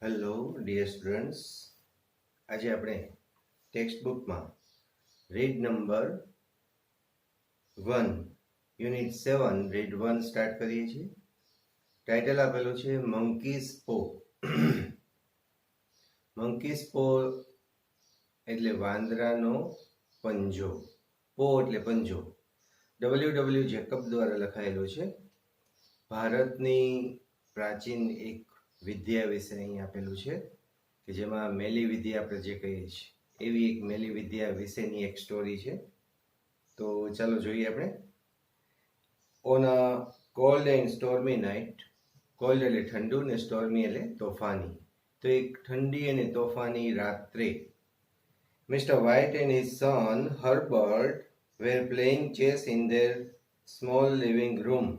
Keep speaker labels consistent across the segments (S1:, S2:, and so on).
S1: Hello dear students, આજે આપણે text બુકમાં read number 1 unit 7 read 1 start કરીએ છીએ. ટાઇટલ આપેલું છે મંકીઝ પો. મંકીઝ પો એટલે વાંદરાનો પંજો. પો એટલે પંજો. ડબલ્યુ જેકબ દ્વારા લખાયેલું છે. ભારતની પ્રાચીન એક વિદ્યા વિશે અહીં આપેલું છે કે જેમાં મેલી વિદ્યા આપણે જે કહીએ છીએ એવી એક મેલી વિદ્યા વિશેની એક સ્ટોરી છે. તો ચાલો જોઈએ આપણે. On a cold and stormy night. Cold એટલે ઠંડુ ને સ્ટોર્મી એટલે તોફાની. તો એક ઠંડી અને તોફાની રાત્રે mister White and his son Herbert were playing chess in their small living room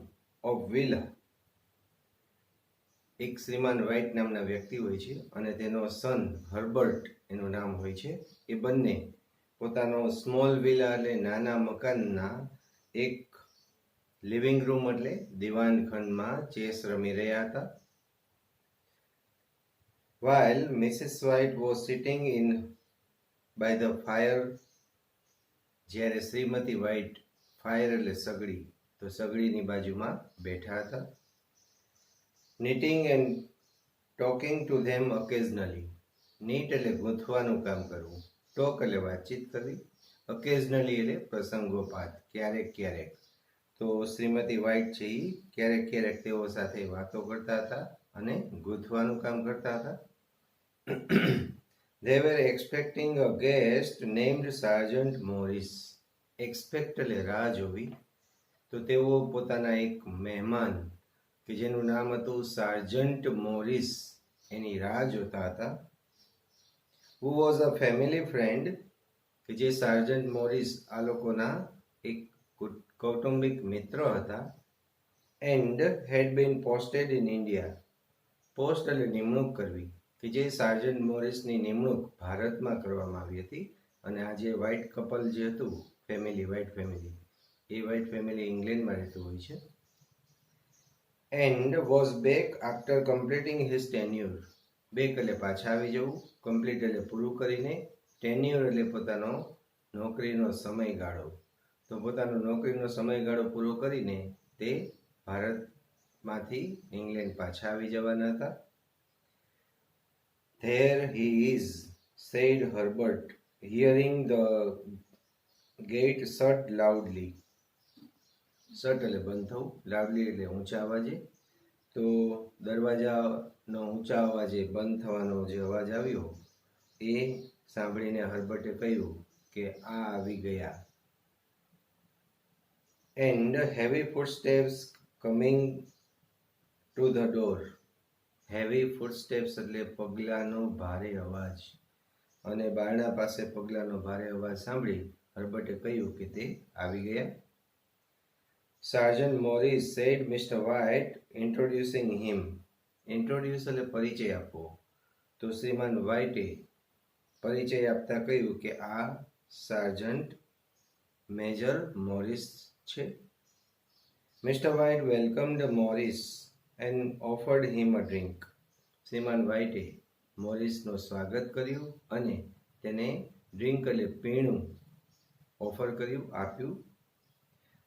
S1: of villa. એક શ્રીમાન વ્હાઇટ નામના વ્યક્તિ હોય છે અને તેનો સન હર્બર્ટ એનું નામ હોય છે. એ બંને પોતાનો સ્મોલ વિલા એટલે નાના મકાનના એક લિવિંગ રૂમ એટલે દિવાનખંડમાં ચેસ રમી રહ્યા હતા. while Mrs. White was sitting in by the fire. જ્યારે શ્રીમતી વ્હાઇટ, ફાયર એટલે સગડી, તો સગડીની બાજુમાં બેઠા હતા. knitting and talking to them occasionally. knit એટલે ગૂંથવાનું કામ કરવું, talk એટલે વાતચીત કરવી, occasionally એટલે પ્રસંગોપાત, ક્યારેક ક્યારેક. તો શ્રીમતી વ્હાઇટ છે એ ક્યારેક ક્યારેક તેઓ સાથે વાતો કરતા હતા અને ગૂંથવાનું કામ કરતા હતા. They were expecting a guest named Sergeant Morris. Expect એટલે રાહ જોવી. તો તેઓ પોતાના એક મહેમાન કે જેનું નામ હતું સાર્જન્ટ મોરિસ એની રાહ જોતા હતા. Who was a family friend, કે જે સાર્જન્ટ મોરિસ આ લોકોના એક કૌટુંબિક મિત્ર હતા. and had been posted in India. Post એટલે નિમણૂક કરવી, કે જે સાર્જન્ટ મોરિસની નિમણૂક ભારતમાં કરવામાં આવી હતી અને આ જે વ્હાઇટ કપલ જે હતું ફેમિલી, વ્હાઇટ ફેમિલી, એ વ્હાઇટ ફેમિલી ઇંગ્લેન્ડમાં રહેતું હોય છે. and was back after completing his tenure. Back એટલે પાછા આવી જવું, કમ્પ્લીટ એટલે પૂરું કરીને, ટેન્યુર એટલે પોતાનો નોકરીનો સમયગાળો. તો પોતાનો નોકરીનો સમયગાળો પૂરો કરીને તે ભારતમાંથી ઇંગ્લેન્ડ પાછા આવી જવાના હતા. There he is, said Herbert, hearing the gate shut loudly. Shut એટલે બંધ થવું, લાવલી એટલે ઊંચા અવાજે. તો દરવાજાનો ઊંચા અવાજે બંધ થવાનો જે અવાજ આવ્યો એ સાંભળીને હર્બર્ટે કહ્યું કે આ આવી ગયા. and heavy footsteps coming to the door. heavy footsteps એટલે પગલાંનો ભારે અવાજ, અને બારણા પાસે પગલાંનો ભારે અવાજ સાંભળી હર્બર્ટે કહ્યું કે તે આવી ગયા. Sergeant Morris said Mr. White, introducing him. Introduce એટલે પરિચય આપવો. તો શ્રીમાન વ્હાઇટે પરિચય આપતા કહ્યું કે આ સાર્જન્ટ મેજર મોરિસ છે. Mr. White welcomed Morris and offered him a drink. શ્રીમાન વ્હાઇટે મોરિસનું સ્વાગત કર્યું અને તેને ડ્રિંક એટલે પીણું ઓફર કર્યું, આપ્યું.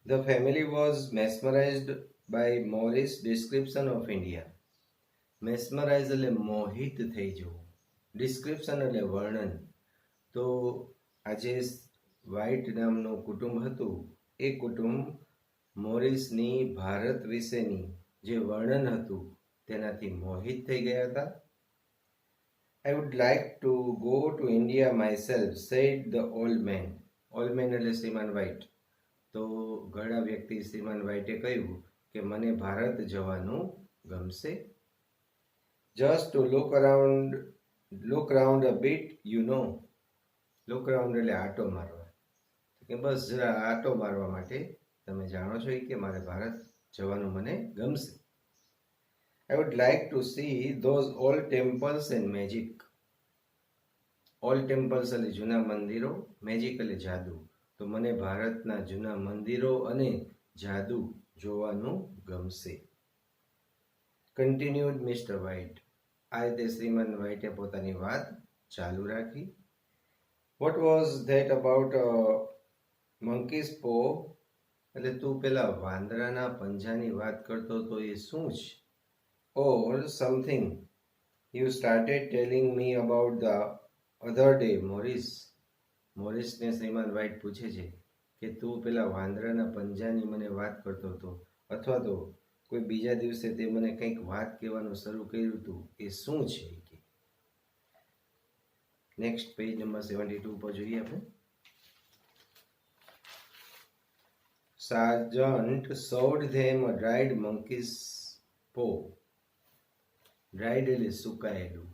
S1: The family was mesmerized by Morris' description of India. Mesmerize એટલે મોહિત થઈ જવું, ડિસ્ક્રિપ્શન એટલે વર્ણન. તો આજે વ્હાઇટ નામનું કુટુંબ હતું એ કુટુંબ મોરિસની ભારત વિશેની જે વર્ણન હતું તેનાથી મોહિત થઈ ગયા હતા. I would like to go to India myself, said the old man. Old man એટલે શ્રીમાન વ્હાઇટ. તો ઘણા વ્યક્તિ શ્રીમાન વ્હાઇટે કહ્યું કે મને ભારત જવાનું ગમશે. just to look round a bit, you know. look round એટલે આટો મારવા, કે બસ જરા આટો મારવા માટે તમે જાણો છો કે મારે ભારત જવાનું મને ગમશે. I would like to see those old temples and magic. old temples એટલે જૂના મંદિરો, મેજિક એટલે જાદુ. તો મને ભારતના જૂના મંદિરો અને જાદુ જોવાનું ગમશે. Continued Mr. White. આ રીતે શ્રીમાન વ્હાઇટે પોતાની વાત ચાલુ રાખી. વોટ વોઝ ધેટ અબાઉટ મંકીસ પો? એટલે તું પેલા વાંદરાના પંજાની વાત કરતો તો એ શું છે? Or something you started telling me about the other day, Morris. મોરિસને શ્રીમાન વ્હાઇટ પૂછે છે કે તું પેલા વાંદરાના પંજાની મને વાત કરતો હતો, અથવા તો કોઈ બીજા દિવસે તે મને કંઈક વાત કહેવાનું શરૂ કર્યું હતું, એ શું છે? કે નેક્સ્ટ પેજ નંબર 72 પર જોઈએ આપણે. Sergeant showed them a dried monkey's paw. Dried એટલે સુકાયેલું.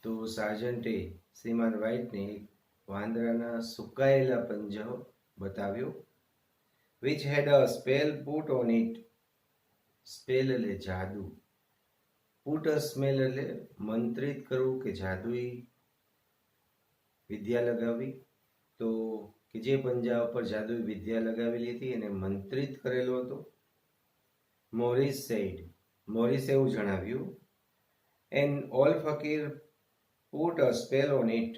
S1: તો સાર્જન્ટે શ્રીમાન વ્હાઇટને વાંદરાના સુકાયેલા પંજો બતાવ્યો. which had a spell put on it. Spell એટલે જાદુ. પુટ અ સ્મેલ એટલે મંત્રિત કરવું કે જાદુઈ વિદ્યા લગાવી. તો કે જે પંજા ઉપર જાદુઈ વિદ્યા લગાવેલી હતી એને મંત્રિત કરેલો હતો. મોરિસ સેડ, મોરિસ એવું જણાવ્યું, and old fakir put a spell on it.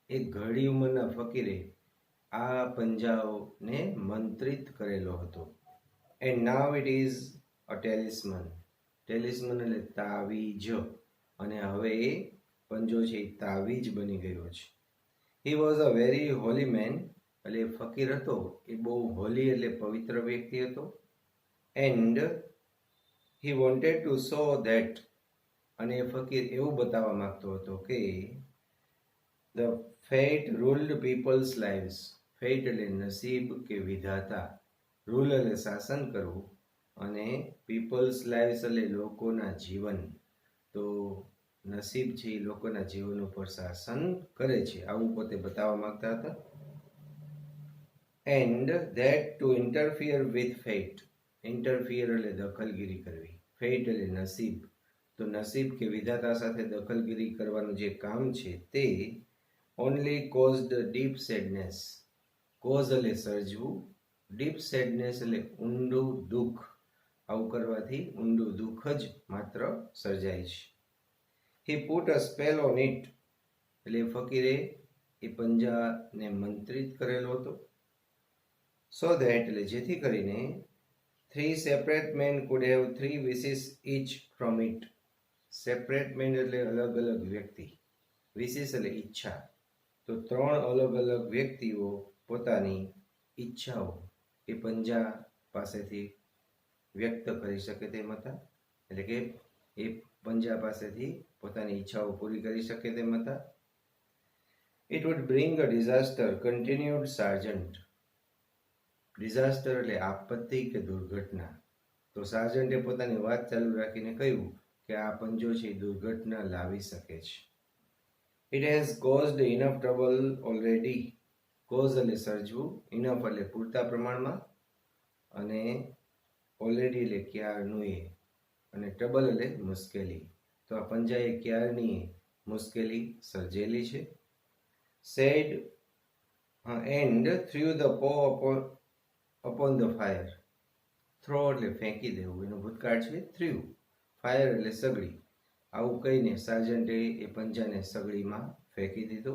S1: એક ઘડી ઉંમરના ફકીરે આ પંજાઓને મંત્રિત કરેલો હતો. And now it is a talisman. Talisman એટલે તાવીજ, અને હવે એ પંજો છે એ તાવીજ બની ગયો છે. He was a very holy man. એટલે એ ફકીર હતો એ બહુ હોલી એટલે પવિત્ર વ્યક્તિ હતો. And he wanted to show that. અને એ ફકીર એવું બતાવવા માંગતો હતો કે the fate ruled peoples lives. Fate એટલે નસીબ કે વિધાતા, રૂલ એટલે શાસન કરવું, અને પીપલ્સ લાઈવ્સ એટલે લોકોના જીવન. તો નસીબ છે એ લોકોના જીવન ઉપર શાસન કરે છે, આવું પોતે બતાવવા માંગતા હતા. And that two interfere with fat. Interfere એટલે દખલગીરી કરવી, ફેટ એટલે નસીબ. તો નસીબ કે વિધાતા સાથે દખલગીરી કરવાનું જે કામ છે તે only caused deep sadness. Cause એટલે સર્જવું, ડીપ સેડનેસ એટલે ઊંડું દુઃખ. આવું કરવાથી ઊંડું દુઃખ જ માત્ર સર્જાય છે. હી put a spell on it. એટલે ફકીરે એ પંજાને મંત્રિત કરેલો હતો. સો ધેટ એટલે જેથી કરીને 3 separate men could have 3 wishes each from it. Separate man એટલે અલગ અલગ વ્યક્તિ, વિશેષ એટલે ઈચ્છા. તો 3 અલગ અલગ વ્યક્તિઓ પોતાની ઈચ્છાઓ એ પંજા પાસેથી વ્યક્ત કરી શકે તેમ હતા. એટલે કે એ પંજા પાસેથી પોતાની ઈચ્છાઓ પૂરી કરી શકે તેમ હતા. It would bring a disaster, continued sergeant. Disaster એટલે આપત્તિ કે દુર્ઘટના. તો સાર્જન્ટે પોતાની વાત ચાલુ રાખીને કહ્યું કે આ પંજો છે એ દુર્ઘટના લાવી શકે છે. It has caused enough trouble already. Cause એટલે સર્જવું, ઇનફ એટલે પૂરતા પ્રમાણમાં, અને ઓલરેડી એટલે ક્યારનું એ, અને ટ્રબલ એટલે મુશ્કેલી. તો આ પંજાએ ક્યારની મુશ્કેલી સર્જેલી છે. સેડ એન્ડ થ્રુ ધ પો અપોન ધ ફાયર. થ્રો એટલે ફેંકી દેવું, એનું ભૂતકાળ છે થ્રુ. ફાયર એટલે સગડી. આવું કહીને સાર્જન્ટે એ પંજાને સગડીમાં ફેંકી દીધો.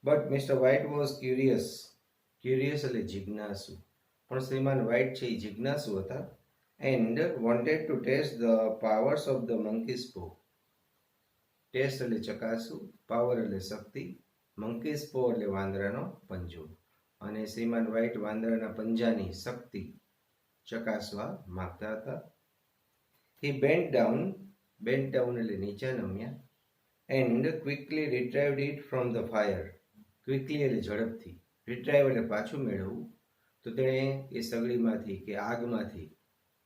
S1: But mister White was curious. Curious એટલે જિજ્ઞાસુ. પણ શ્રીમાન વ્હાઇટ છે એ જિજ્ઞાસુ હતા. And wanted to test the powers of the monkey's paw. Test એટલે ચકાસવું, પાવર એટલે શક્તિ, મંકીસ પો એટલે વાંદરાનો પંજો. અને શ્રીમાન વ્હાઇટ વાંદરાના પંજાની શક્તિ ચકાસવા માંગતા હતા. He bent down. Bent down એટલે નીચે નમ્યા. And quickly retrieved it from the fire. Quickly એટલે ઝડપથી, રિટ્રાઇવ એટલે પાછું મેળવવું. તો તેણે એ સગડીમાંથી કે આગમાંથી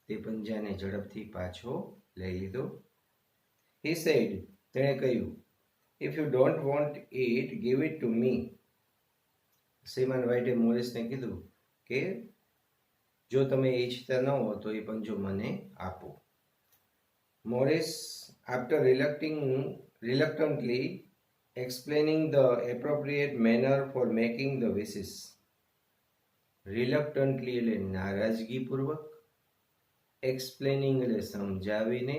S1: તે પંજાને ઝડપથી પાછો લઈ લીધો. He said. તેણે કહ્યું, if you don't want it, give it to me. શ્રીમાન વ્હાઇટે મોરિસને કીધું કે જો તમે ઈચ્છતા ન હો તો એ પંજો મને આપો. Morris after reluctantly explaining the appropriate manner for making the wishes. રિલક્ટન્ટલી એટલે નારાજગીપૂર્વક, એક્સપ્લેનિંગ એટલે સમજાવીને,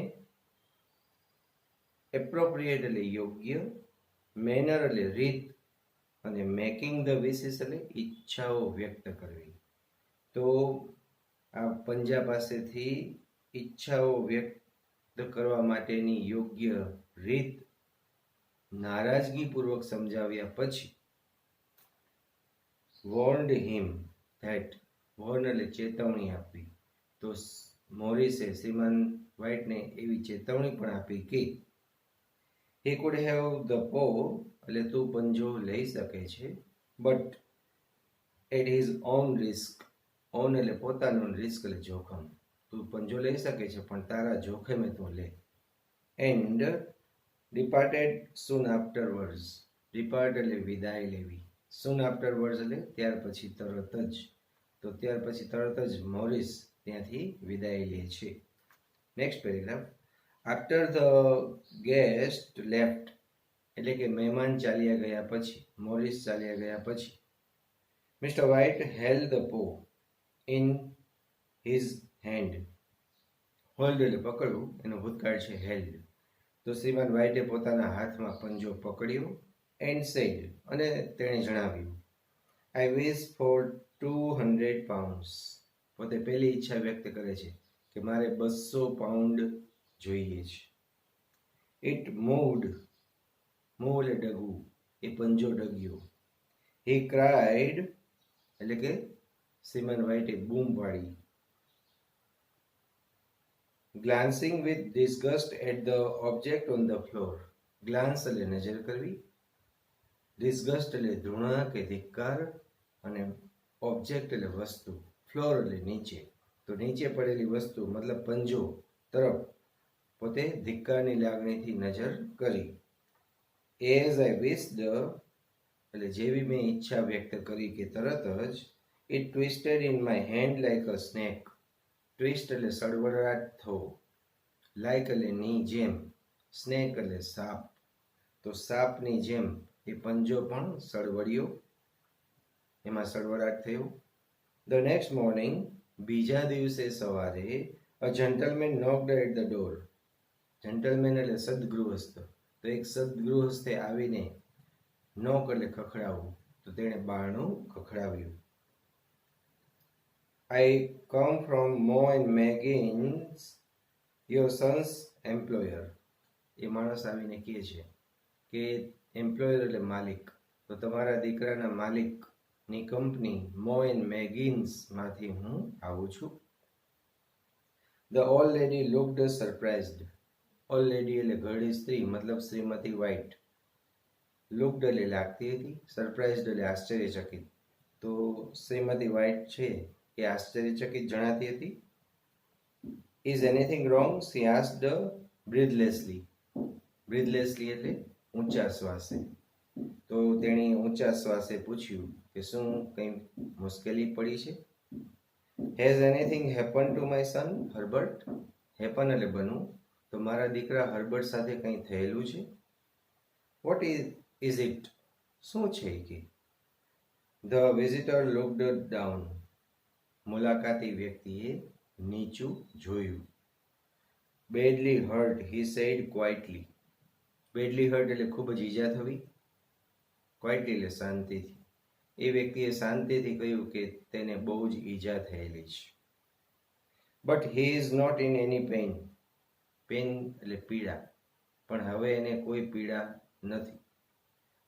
S1: એપ્રોપ્રિએટ એટલે યોગ્ય, મેનર એટલે રીત, અને મેકિંગ ધ વિશિસ એટલે ઈચ્છાઓ વ્યક્ત કરવી. તો આ પંજા પાસેથી ઈચ્છાઓ વ્યક્ત કરવા માટેની યોગ્ય રીત નારાજગીપૂર્વક સમજાવ્યા પછી વોર્ન્ડ હિમ ધેટ, વોર્ન એટલે ચેતવણી આપવી, તો મોરિસે શ્રીમાન વ્હાઇટને એવી ચેતવણી પણ આપી કે he could have the paw એટલે તું પંજો લઈ શકે છે, but at his own risk, on એટલે પોતાનું, રિસ્ક એટલે જોખમ, તું પંજો લઈ શકે છે પણ તારા જોખમે તું લે. એન્ડ ડિપાર્ટેડ soon afterwards, ડિપાર્ટ એટલે વિદાય લેવી, soon afterwards એટલે ત્યાર પછી તરત જ, તો ત્યાર પછી તરત જ મોરિસ ત્યાંથી વિદાય લે છે. Next paragraph. After the guest left એટલે કે મહેમાન ચાલ્યા ગયા પછી, મોરિસ ચાલ્યા ગયા પછી, મિસ્ટર વ્હાઇટ હેલ્ડ ધ પો ઇન હિઝ હેન્ડ, હોલ્ડ એટલે પકડવું, એનો ભૂતકાળ છે હેલ્ડ, તો શ્રીમાન વ્હાઇટે પોતાના હાથમાં પંજો પકડ્યો, એન્ડ સેડ અને તેણે જણાવ્યું, આઈ વિશ ફોર 200 pounds, પોતે પહેલી ઈચ્છા વ્યક્ત કરે છે કે મારે 200 પાઉન્ડ જોઈએ છે. ઇટ મૂવડ, મૂવ એટલે ડગવું, એ પંજો ડગ્યો. હી ક્રાઇડ એટલે કે શ્રીમાન વ્હાઇટે બૂમ પાડી. Glancing with disgust at the object on the floor, glance એટલે નજર કરવી, ડિસ્ગસ્ટ એટલે ધૃણા કે ધિક્કાર, અને ઓબ્જેક્ટ એટલે વસ્તુ, ફ્લોર એટલે નીચે, તો નીચે પડેલી વસ્તુ મતલબ પંજો તરફ પોતે ધિક્કારની લાગણીથી નજર કરી. એઝ આઈ વિશ્ડ એટલે જેવી મેં ઈચ્છા વ્યક્ત કરી કે તરત જ it twisted in my hand like a snake, twist એટલે સળવળાટ થવો, લાઈક એટલે ની જેમ, સ્નેક એટલે સાપ, તો સાપની જેમ એ પંજો પણ સળવળ્યો, એમાં સળવળાટ થયો. ધ નેક્સ્ટ મોર્નિંગ, બીજા દિવસે સવારે, a gentleman knocked at the door, gentleman એટલે સદગૃહસ્થ, તો એક સદગૃહસ્થે આવીને, નોક એટલે ખખડાવવું, તો તેણે બારણું ખખડાવ્યું. આઈ કમ ફ્રોમ મો એન્ડ મેગિન્સ, યોર સન્સ એમ્પ્લોયર, એ માણસ આવીને કહે છે કે એમ્પ્લોયર એટલે માલિક, તો તમારા દીકરાના માલિકની કંપની મો એન્ડ મેગિન્સ માંથી હું આવું છું. The old lady looked surprised, old lady એટલે ઘરડી સ્ત્રી મતલબ શ્રીમતી વ્હાઇટ, લુક્ડ એટલે લાગતી હતી, સરપ્રાઇઝડ એટલે આશ્ચર્યચકિત, તો શ્રીમતી વ્હાઇટ છે એ આશ્ચર્યચકિત જણાતી હતી. Is anything wrong, she asked breathlessly, breathlessly એટલે ઊંચા શ્વાસે, તો તેણે ઊંચા શ્વાસે પૂછ્યું કે શું કંઈ મુશ્કેલી પડી છે. Has anything happen to my son Herbert, happen એટલે બનવું, તો મારા દીકરા હર્બર્ટ સાથે કંઈ થયેલું છે. વોટ ઇઝ ઇટ, શું છે કે. ધ વિઝિટર લુક્ડ ડાઉન, મુલાકાતી વ્યક્તિએ નીચું જોયું. Badly hurt, he said quietly, badly hurt એટલે ખૂબ જ ઈજા થવી, ક્વાઇટલી એટલે શાંતિથી, એ વ્યક્તિએ શાંતિથી કહ્યું કે તેને બહુ જ ઈજા થયેલી છે. But he is not in any pain, pain એટલે પીડા, પણ હવે એને કોઈ પીડા નથી.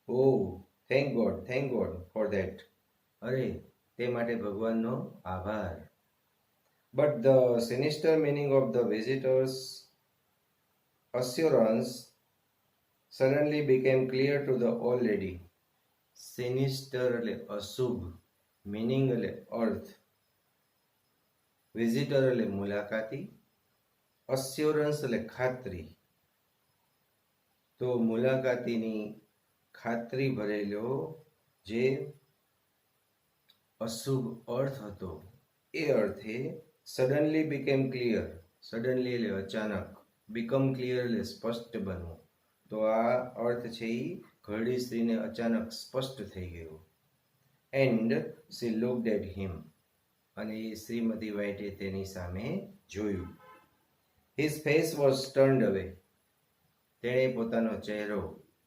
S1: Oh thank God for that, અરે તે માટે ભગવાનનો આભાર. But the sinister meaning of the visitor's assurance suddenly became clear to the old lady. Sinister એટલે અશુભ, મિનિંગ એટલે અર્થ, વિઝિટર એટલે મુલાકાતી, અસ્યોરન્સ એટલે ખાતરી, તો મુલાકાતીની ખાતરી ભરેલો જે અશુભ અર્થ હતો એ અર્થે સડનલી બીકેમ ક્લિયર, સડનલી એટલે અચાનક, બીકમ ક્લિયર એટલે સ્પષ્ટ બનવું, તો આ અર્થ છે એ ઘરડી સ્ત્રીને અચાનક સ્પષ્ટ થઈ ગયો. એન્ડ શી લુક્ડ એટ હિમ, અને એ શ્રીમતી વ્હાઇટે તેની સામે જોયું. હિઝ ફેસ વોઝ ટર્ન્ડ અવે, તેણે પોતાનો ચહેરો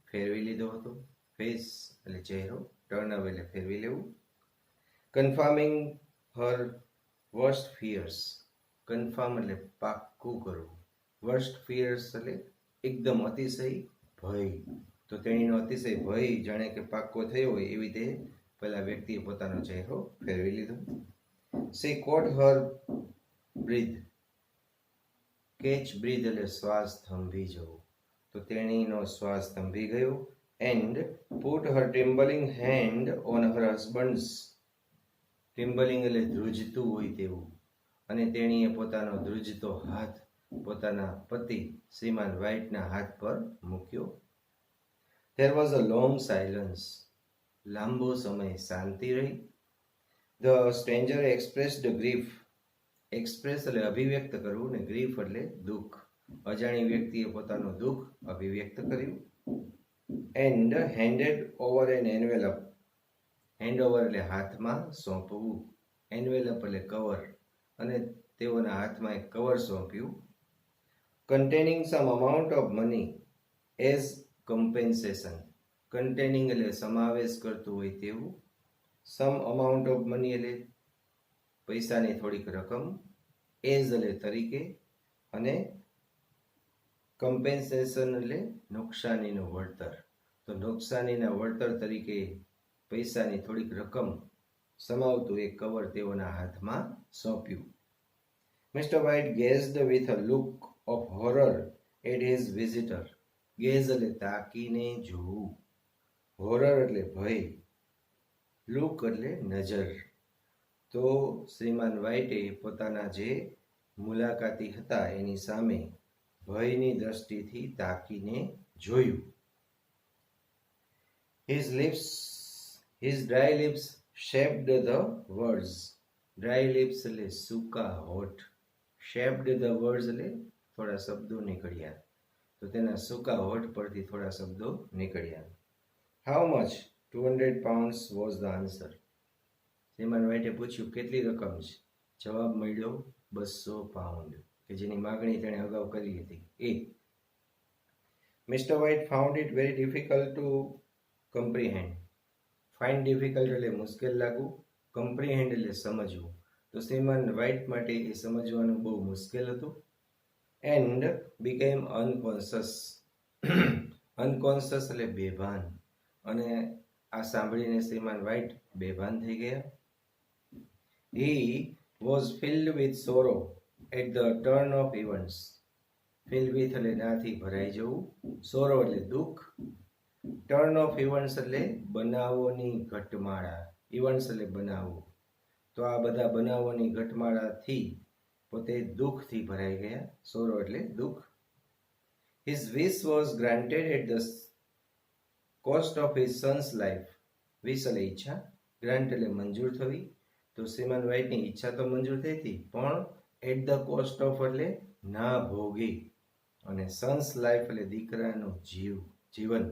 S1: ફેરવી લીધો હતો. ફેસ એટલે ચહેરો, ટર્ન અવે એટલે ફેરવી લેવું. કન્ફર્મિંગ હર વર્સ્ટ ફિયર્સ. કન્ફર્મ એટલે પાક્કું કરવું. વર્સ્ટ ફિયર્સ એટલે એકદમ અતિશય ભય. તો તેણીનો અતિશય ભય જાણે કે પાક્કો થયો હોય એવી રીતે પેલા વ્યક્તિએ પોતાનો ચહેરો ફેરવી લીધો. She caught her breath. Catch breath એટલે શ્વાસ થંભી જવો. તો તેણીનો શ્વાસ થંભી ગયો. And put her trembling hand on her husband's. Trembling એટલે ધ્રુજતું હોય તેવું. અને તેણીએ પોતાનો ધ્રુજતો હાથ પોતાના પતિ શ્રીમાન વ્હાઇટના હાથ પર મૂક્યો. There was a long silence. લાંબો સમય શાંતિ રહી. The stranger expressed grief. Express એટલે અભિવ્યક્ત કરવું ને ગ્રીફ એટલે દુઃખ. અજાણી વ્યક્તિએ પોતાનું દુઃખ અભિવ્યક્ત કર્યું. And handed over an envelope. Hand over એટલે હાથમાં સોંપવું. એન્વેલપ એટલે કવર. અને તેઓના હાથમાં એક કવર સોંપ્યું. Containing some amount of money as compensation. Containing એટલે સમાવેશ કરતું હોય તેવું. સમ અમાઉન્ટ ઓફ મની એટલે પૈસાની થોડીક રકમ. એઝ એટલે તરીકે. અને કમ્પેન્સેશન એટલે નુકસાનીનું વળતર. તો નુકસાનીના વળતર તરીકે પૈસાની થોડીક રકમ સમાવતું એક કવર તેઓના હાથમાં સોંપ્યું. Mister White gazed with a look of horror at his visitor. Gaze એટલે તાકીને જોવું. હોરર એટલે ભય. લુક એટલે નજર. તો શ્રીમાન વ્હાઇટે પોતાના જે મુલાકાતી હતા એની સામે ભયની દ્રષ્ટિથી તાકીને જોયું. His dry lips shaped the words. Dry lips એટલે સૂકા હોઠ. Shaped the words એટલે થોડા શબ્દો નીકળ્યા. તો તેના સૂકા હોઠ પરથી થોડા શબ્દો નીકળ્યા. How much? 200 pounds was the answer. શ્રીમાન વ્હાઇટે પૂછ્યું કેટલી રકમ છે? જવાબ મળ્યો 200 પાઉન્ડ, કે જેની માગણી તેણે અગાઉ કરી હતી એ. Mister White found it very difficult to comprehend. Find difficult એટલે મુશ્કેલ લાગવું. કમ્પ્રિહેન્ડ એટલે સમજવું. તો શ્રીમાન વ્હાઇટ માટે એ સમજવાનું બહુ મુશ્કેલ હતું. And became unconscious. અનકોન્શિયસ એટલે બેભાન. અને આ સાંભળીને શ્રીમાન વ્હાઇટ બેભાન થઈ ગયા. He was filled with sorrow at the turn of events. Filled with એટલે નાથી ભરાઈ જવું. sorrow એટલે દુઃખ. ટર્ન ઓફ ઇવન્ટ્સ એટલે બનાવોની ઘટમાળા. ઇવન્ટ્સ એટલે બનાવો. તો આ બધા બનાવોની ઘટમાળાથી પોતે દુઃખથી ભરાઈ ગયા. સોરો એટલે દુઃખ. His wish was granted at the cost of his son's life. wish એટલે ઈચ્છા. ગ્રાન્ટ એટલે મંજૂર થવી. તો શ્રીમાન વ્હાઇટની ઈચ્છા તો મંજૂર થઈ હતી, પણ એટ ધ કોસ્ટ ઓફ એટલે ના ભોગી. અને સન્સ લાઈફ એટલે દીકરાનું જીવન.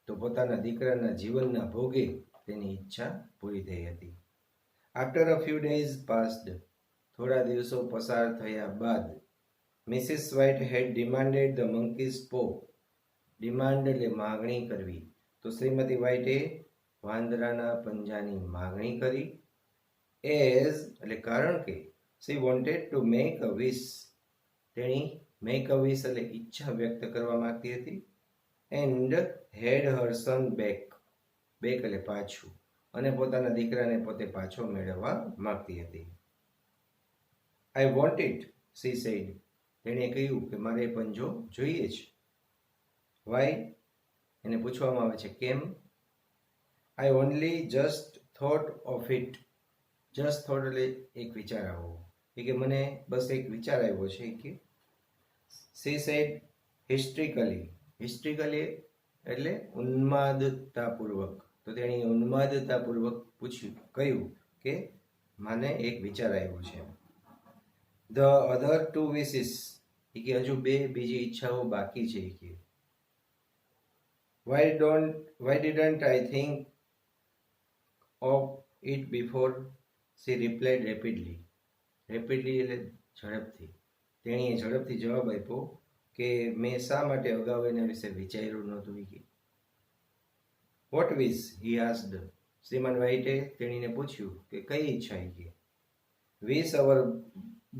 S1: તો પોતાના દીકરાના જીવનના ભોગે તેની ઈચ્છા પૂરી થઈ હતી. After a few days passed. થોડા દિવસો પસાર થયા બાદ missus White had demanded the monkey's paw. Demand એટલે માગણી કરવી. તો શ્રીમતી વ્હાઇટે વાંદરાના પંજાની માગણી કરી. એઝ એટલે કારણ કે she wanted to make a wish. તેણી મેક અ વિશ એટલે ઈચ્છા વ્યક્ત કરવા માંગતી હતી. And had her son back. Back એટલે પાછું. અને પોતાના દીકરાને પોતે પાછો મેળવવા માંગતી હતી. I want it, she said. તેણે કહ્યું કે મારે પંજો જોઈએ જ. વાય? એને પૂછવામાં આવે છે કેમ. આઈ only just thought of it. Just thought એટલે એક વિચાર આવ્યો. કે મને બસ એક વિચાર આવ્યો છે કે. શી સેડ હિસ્ટ્રિકલી. હિસ્ટ્રિકલી એટલે ઉન્માદતાપૂર્વક. તો તેણે ઉન્માદતાપૂર્વક કહ્યું કે મને એક વિચાર આવ્યો છે. The other two wishes. કે હજુ બીજી ઈચ્છાઓ બાકી છે કે. Why didn't I think of it before, she replied rapidly. Rapidly એટલે ઝડપથી. તેણીએ ઝડપથી જવાબ આપ્યો કે મેં શા માટે અગાઉ એના વિશે વિચાર્યું નહોતું. વોટ વિશ હી આસ્ડ. શ્રીમાન વ્હાઇટે તેણીને પૂછ્યું કે કઈ ઈચ્છા. વિશ અવર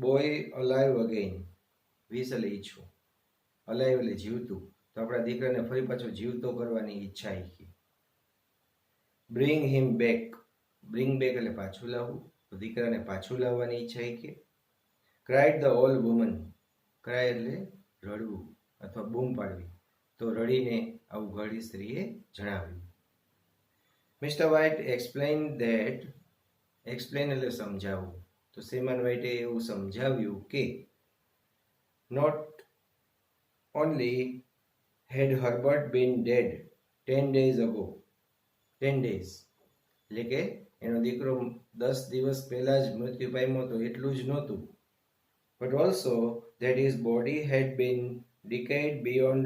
S1: બોય અલાઇવ અગેન. વિશ એટલે ઈચ્છું, અલાઇવ એટલે જીવતું, તો આપણા દીકરાને ફરી પાછો જીવતો કરવાની ઈચ્છા. બ્રિંગ હિમ બેક. બ્રિંગ બેક એટલે પાછું લાવવું, તો દીકરાને પાછું લાવવાની ઈચ્છા. Cried the old woman. Cry એટલે રડવું અથવા બૂમ પાડવી, તો રડીને આવું ઘરડી સ્ત્રીએ જણાવ્યું. Mister White explain that. Explain એટલે સમજાવવું, તો શ્રીમાન વ્હાઇટે એવું સમજાવ્યું કે not only had Herbert been dead 10 days ago. 10 days એટલે કે એનો દીકરો 10 દિવસ પહેલા જ મૃત્યુ પામ્યો તો એટલું જ નહોતું, but also that his body had been decayed beyond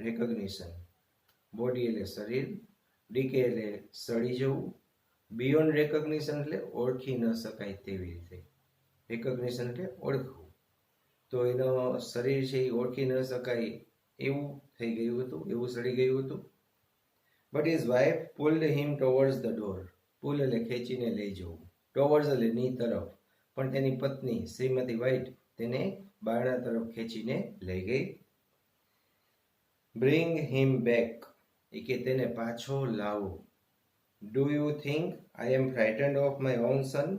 S1: recognition. Body એટલે શરીર, ડીકે એટલે સડી જવું, બિયોન્ડ રેકોગ્નિશન એટલે ઓળખી ન શકાય તેવી રીતે. રેકોગ્નિશન એટલે ઓળખવું, તો એનો શરીર છે એ ઓળખી ન શકાય એવું થઈ ગયું હતું, એવું સડી ગયું હતું. But his wife pulled him towards the door. Pull એટલે ખેંચીને લઈ જવું, ટુવર્ડ્સ એટલે ની તરફ, પણ તેની પત્ની શ્રીમતી વ્હાઇટ તેને બારણા તરફ ખેંચીને લઈ ગઈ. બ્રિંગ હિમ બેક એ કે તેને પાછો લાવો. Do you think I am frightened of my own son.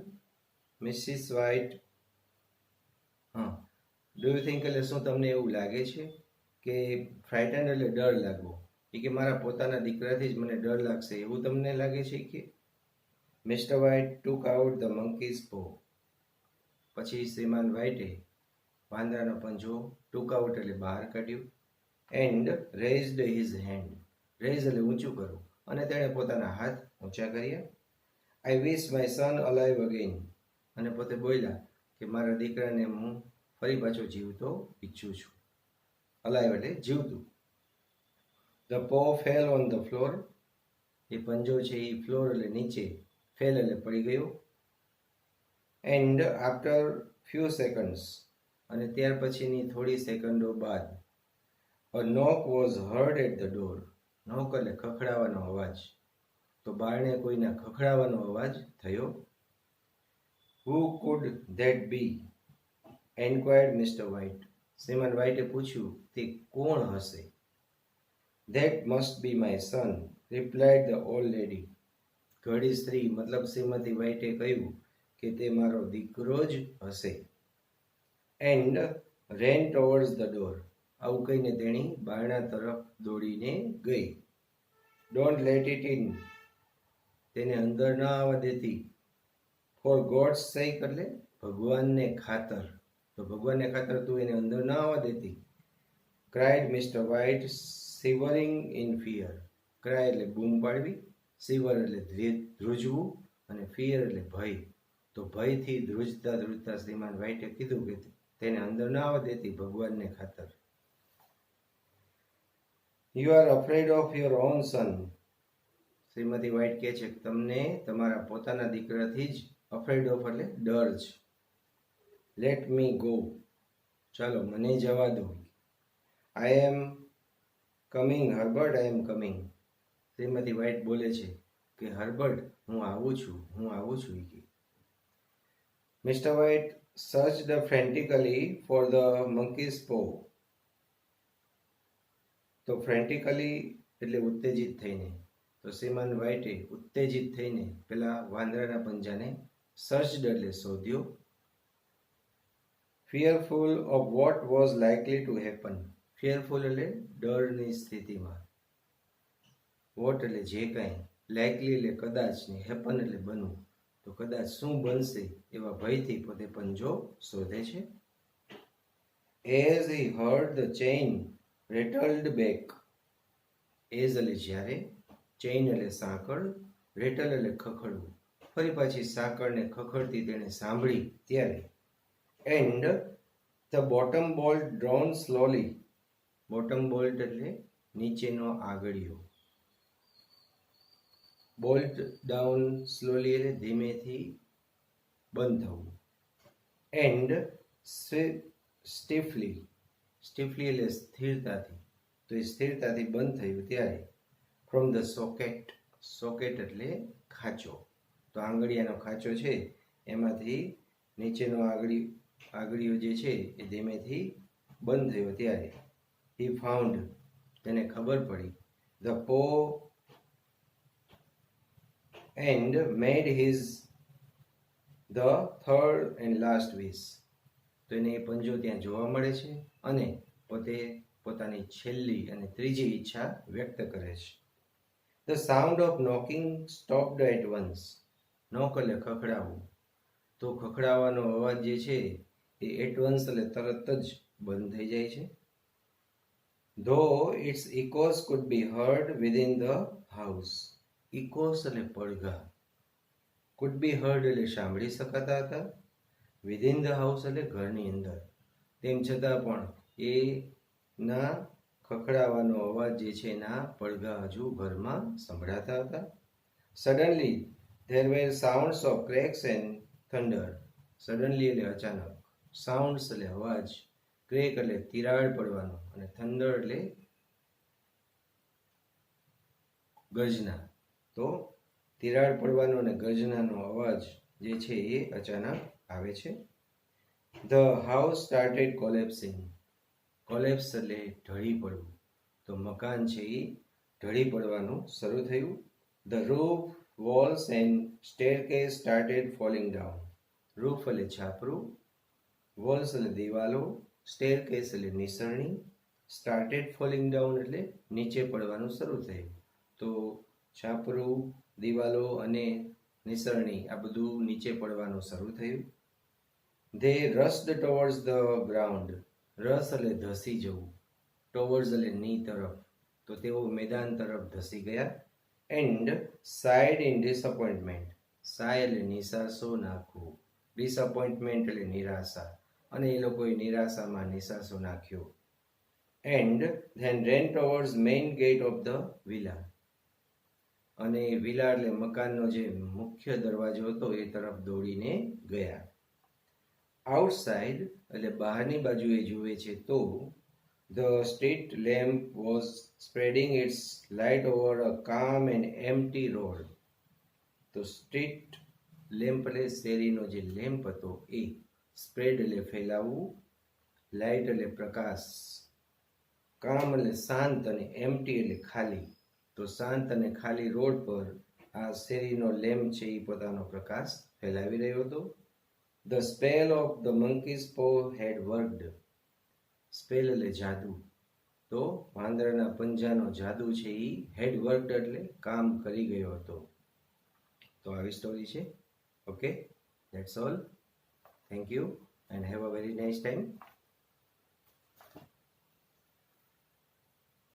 S1: Missus White. Do you think એટલે શું તમને એવું લાગે છે કે ફ્રાઇટન્ડ એટલે ડર લાગવો, એ કે મારા પોતાના દીકરાથી જ મને ડર લાગશે એવું તમને લાગે છે કે. Mr White took out the monkey's પો. પછી શ્રીમાન વ્હાઇટે વાંદરાનો પંજો ટુક આઉટ એટલે બહાર કાઢ્યું. And raised his hand. Raise એટલે ઊંચું કરવું, અને તેણે પોતાના હાથ ઊંચા કર્યા. I wish my son alive again. અને પોતે બોલ્યા કે મારા દીકરાને હું ફરી પાછો જીવતો ઈચ્છું છું. અલાઇવ એટલે જીવતું. The paw fell on the floor. એ પંજો છે એ ફ્લોર એટલે નીચે, ફેલ એટલે પડી ગયો. And after few seconds. અને ત્યાર પછીની થોડી સેકન્ડો બાદ a knock was heard at the door. Knock એટલે ખખડાવાનો અવાજ, તો બારણે કોઈના ખખડાવાનો અવાજ થયો. Who could that be enquired mister White. શ્રીમાન વ્હાઇટે પૂછ્યું તે કોણ હશે. That must be my son, replied the old lady. ઘડી સ્ત્રી મતલબ શ્રીમતી વ્હાઇટે કહ્યું કે તે મારો દીકરો જ હશે. And rain towards the door. આવું કહીને તેણી બારણા તરફ દોડીને ગઈ. Don't let it in. તેને અંદર ન આવવા દેતી. ફોર ગોડ્સ સેક એટલે ભગવાનને ખાતર, તો ભગવાનને ખાતર તું એને અંદર ન આવવા દેતી. Cried mister White shivering in fear. Cry એટલે બૂમ પાડવી, શિવર એટલે ધ્રુજવું, અને ફિયર એટલે ભય. તો ભયથી ધ્રુજતા ધ્રુજતા શ્રીમાન વ્હાઇટે કીધું કે તેને અંદર ન આવવા દેતી ભગવાનને ખાતર. You are afraid of your own son. શ્રીમતી વ્હાઇટ કહે છે કે તમને તમારા પોતાના દીકરાથી જ અફ્રેડ ઓફ એટલે ડર છે. Let me go. ચાલો મને જવા દો. I am coming Herbert, I am coming. શ્રીમતી વ્હાઇટ બોલે છે કે હર્બર્ટ હું આવું છું, હું આવું છું. Mister White searched frantically for the monkey's paw. તો ફ્રેન્ટિકલી એટલે ઉત્તેજિત થઈને, તો શ્રીમાન વ્હાઇટે ઉત્તેજિત થઈને પેલા વાંદરાના પંજાને સર્ચડ એટલે શોધ્યો. Fearful of what was likely to happen. Fearful એટલે ડરની સ્થિતિમાં, વોટ એટલે જે કાંઈ, લાઇકલી એટલે કદાચ ને હેપન એટલે બનવું, તો કદાચ શું બનશે એવા ભયથી પોતે પંજો શોધે છે. As he heard the chain rattled back. As એટલે જ્યારે, ચેઇન એટલે સાંકળ, રેટલ એટલે ખખડવું, ફરી પાછી સાંકળને ખખડતી તેણે સાંભળી ત્યારે. And the bottom bolt drone slowly. Bottom bolt એટલે નીચેનો આગળિયો, બોલ્ટ ડાઉન સ્લોલી એટલે ધીમેથી બંધ થવું. એન્ડ સ્ટીફલી. સ્ટીફલી એટલે સ્થિરતાથી, તો એ સ્થિરતાથી બંધ થયું ત્યારે ફ્રોમ ધ સોકેટ, સોકેટ એટલે ખાંચો, તો આંગળીયાનો ખાંચો છે એમાંથી નીચેનો આગળીઓ જે છે એ ધીમેથી બંધ થયો ત્યારે હી ફાઉન્ડ, તેને ખબર પડી, the paw and made his the third and last wish, તો એને એ પંજો ત્યાં જોવા મળે છે અને પોતે પોતાની છેલ્લી અને ત્રીજી ઈચ્છા વ્યક્ત કરે છે. The sound of knocking stopped at once, knock એટલે ખખડાવવું, તો ખખડાવવાનો અવાજ જે છે એ એટ વન્સ એટલે તરત જ બંધ થઈ જાય છે. ધો it's ECOS food B hard within the house, ECOS એટલે પડઘા, કુડ બી હર્ડ એટલે સાંભળી શકાતા હતા, વિધિન ધ હાઉસ એટલે ઘરની અંદર, તેમ છતાં પણ એના ખખડાવાનો અવાજ જે છે એના પડઘા હજુ ઘરમાં સંભળાતા હતા. Suddenly there were sounds of cracks and thunder, suddenly એટલે અચાનક, સાઉન્ડ્સ એટલે અવાજ, ક્રેક એટલે તિરાડ પડવાનો અને થંડર એટલે ગર્જના, તો તિરાડ પડવાનો અને ગર્જનાનો અવાજ જે છે એ અચાનક આવે છે. The house started collapsing, collapse એટલે ઢળી પડવું, તો મકાન છે એ ઢળી પડવાનું શરૂ થયું. The roof, walls and staircase started falling down, roof એટલે છાપરું, વોલ્સ એટલે દિવાલો, સ્ટેરકેસ એટલે નિસરણી, સ્ટાર્ટેડ ફોલિંગ ડાઉન એટલે નીચે પડવાનું શરૂ થયું, તો છાપરું, દિવાલો અને નિસરણી આ બધું નીચે પડવાનું શરૂ થયું. ધે રસ્ડ ટુવર્ડ્સ ધ ગ્રાઉન્ડ, રસ એટલે ધસી જવું, ટુવર્ડ્સ એટલે ની તરફ, તો તેઓ મેદાન તરફ ધસી ગયા. એન્ડ સાઇડ ઇન ડિસઅપોઇન્ટમેન્ટ, સાય એટલે નિસાસો નાખવું, ડિસઅપોઇન્ટમેન્ટ એટલે નિરાશા, અને એ લોકોએ નિરાશામાં નિસાસો નાખ્યો. And then ran towards main gate of the villa, અને વિલા એટલે મકાનનો જે મુખ્ય દરવાજો હતો એ તરફ દોડીને ગયા. આઉટસાઇડ એટલે બહારની બાજુએ જુએ છે તો the street lamp was spreading its light over a calm and empty road, તો સ્ટ્રીટ લેમ્પ એટલે શેરીનો જે લેમ્પ હતો એ, સ્પ્રેડ એટલે ફેલાવવું, લાઇટ એટલે પ્રકાશ, કામ એટલે શાંત અને એમ્પ્ટી એટલે ખાલી, તો શાંત અને ખાલી રોડ પર આ શેરીનો લેમ્પ છે એ પોતાનો પ્રકાશ ફેલાવી રહ્યો હતો. The spell of the monkey's પો હેડ વર્કડ, સ્પેલ એટલે જાદુ, તો વાંદરાના પંજાનો જાદુ છે એ હેડ વર્કડ એટલે કામ કરી ગયો હતો. તો આવી સ્ટોરી છે. Okay, that's all. Thank you and have a very nice time.